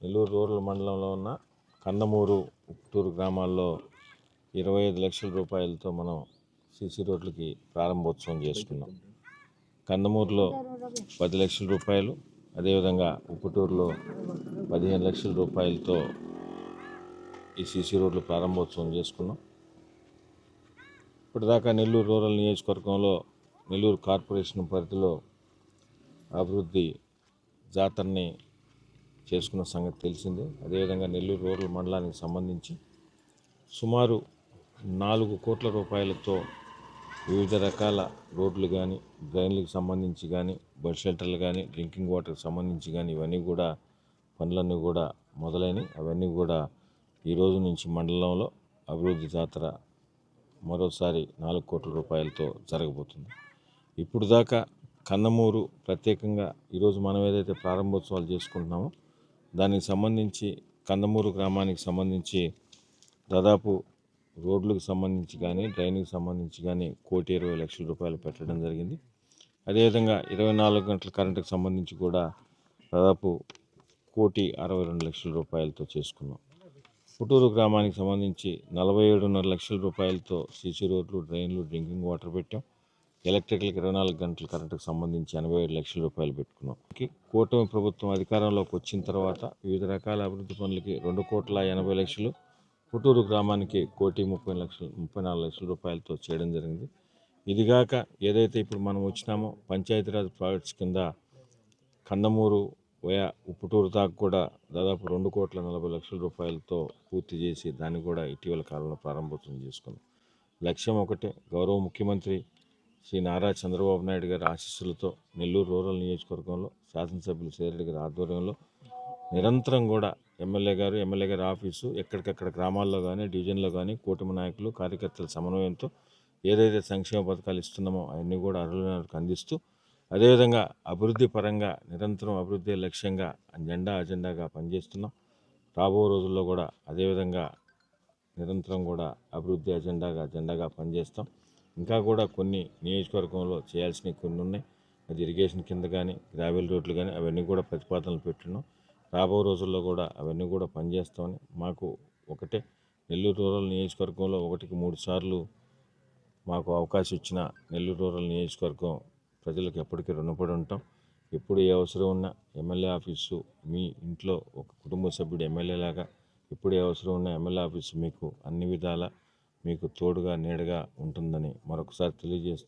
Nellore rural మండలంలో ఉన్న కందమూరు, ఉప్పుటూరు గ్రామాల్లో 25 లక్షల రూపాయలతో మనం సీసీ రోడ్లకి ప్రారంభోత్సవం చేసుకున్నాం. కందమూరులో 10 లక్షల రూపాయలు, అదేవిధంగా ఉప్పుటూరులో 15 లక్షల రూపాయలతో ఈ సీసీ రోడ్లు ప్రారంభోత్సవం చేసుకున్నాం. ఇప్పటిదాకా నెల్లూరు రూరల్ నియోజకవర్గంలో నెల్లూరు కార్పొరేషన్ పరిధిలో అభివృద్ధి జాతరని చేసుకున్న సంగతి తెలిసిందే. అదేవిధంగా నెల్లూరు రూరల్ మండలానికి సంబంధించి సుమారు 4 కోట్ల రూపాయలతో వివిధ రకాల రోడ్లు కానీ, డ్రైన్లకు సంబంధించి కానీ, బస్ షెల్టర్లు కానీ, డ్రింకింగ్ వాటర్కి సంబంధించి కానీ ఇవన్నీ కూడా పనులన్నీ కూడా మొదలైనవి. అవన్నీ కూడా ఈ రోజు నుంచి మండలంలో అభివృద్ధి జాతర మరోసారి 4 కోట్ల రూపాయలతో జరగబోతుంది. ఇప్పుడు దాకా కందమూరు ప్రత్యేకంగా ఈరోజు మనం ఏదైతే ప్రారంభోత్సవాలు చేసుకుంటున్నామో దానికి సంబంధించి కందమూరు గ్రామానికి సంబంధించి దాదాపు రోడ్లకు సంబంధించి కానీ, డ్రైన్కి సంబంధించి కానీ 1,20,00,000 రూపాయలు పెట్టడం జరిగింది. అదేవిధంగా 24 గంటల కరెంటుకు సంబంధించి కూడా దాదాపు 1,62,00,000 రూపాయలతో చేసుకున్నాం. పుటూరు గ్రామానికి సంబంధించి 47.5 లక్షల రూపాయలతో సీసీ రోడ్లు, డ్రైన్లు, డ్రింకింగ్ వాటర్ పెట్టాం. ఎలక్ట్రికల్కి 24 గంటల కరెంటుకు సంబంధించి 87 లక్షల రూపాయలు పెట్టుకున్నాం. కూటమి ప్రభుత్వం అధికారంలోకి వచ్చిన తర్వాత వివిధ రకాల అభివృద్ధి పనులకి 2,80,00,000, పుటూరు గ్రామానికి 1,34 లక్షల రూపాయలతో చేయడం జరిగింది. ఇదిగాక ఏదైతే ఇప్పుడు మనం వచ్చినామో పంచాయతీరాజ్ ప్రాజెక్ట్స్ కింద కందమూరు వయా ఉప్పుటూరు దాకా కూడా దాదాపు 2,40,00,000 రూపాయలతో పూర్తి చేసి దాన్ని కూడా ఇటీవల కాలంలో ప్రారంభోత్సవం చేసుకున్నాం. లక్ష్యం ఒకటే, గౌరవ ముఖ్యమంత్రి శ్రీ నారా చంద్రబాబు నాయుడు గారి ఆశీస్సులతో నెల్లూరు రూరల్ నియోజకవర్గంలో శాసనసభ్యులు సేరెడ్డి గారి ఆధ్వర్యంలో నిరంతరం కూడా ఎమ్మెల్యే గారి ఆఫీసు ఎక్కడికక్కడ గ్రామాల్లో కానీ, డివిజన్లో కానీ కూటమి నాయకులు, కార్యకర్తల సమన్వయంతో ఏదైతే సంక్షేమ పథకాలు ఇస్తున్నామో అవన్నీ కూడా అర్హులకు అందిస్తూ, అదేవిధంగా అభివృద్ధి పరంగా నిరంతరం అభివృద్ధి లక్ష్యంగా అజెండాగా పనిచేస్తున్నాం. రాబో రోజుల్లో కూడా అదేవిధంగా నిరంతరం కూడా అభివృద్ధి అజెండాగా పనిచేస్తాం. ఇంకా కూడా కొన్ని నియోజకవర్గంలో చేయాల్సినవి కొన్ని ఉన్నాయి. అది ఇరిగేషన్ కింద కానీ, గ్రావెల్ రోడ్లు కానీ అవన్నీ కూడా ప్రతిపాదనలు పెట్టున్నాం. రాబో రోజుల్లో కూడా అవన్నీ కూడా పనిచేస్తామని మాకు ఒకటే, నెల్లూరు రూరల్ నియోజకవర్గంలో 1కి 3 సార్లు మాకు అవకాశం ఇచ్చిన నెల్లూరు రూరల్ నియోజకవర్గం ప్రజలకు ఎప్పటికీ రుణపడి ఉంటాం. ఎప్పుడు ఏ అవసరం ఉన్నా ఎమ్మెల్యే ఆఫీసు మీ ఇంట్లో ఒక కుటుంబ సభ్యుడు ఎమ్మెల్యేలాగా ఎప్పుడు ఏ అవసరం ఉన్నా ఎమ్మెల్యే ఆఫీసు మీకు అన్ని విధాలా మీకు తోడుగా నీడగా ఉంటుందని మరొకసారి తెలియజేస్తూ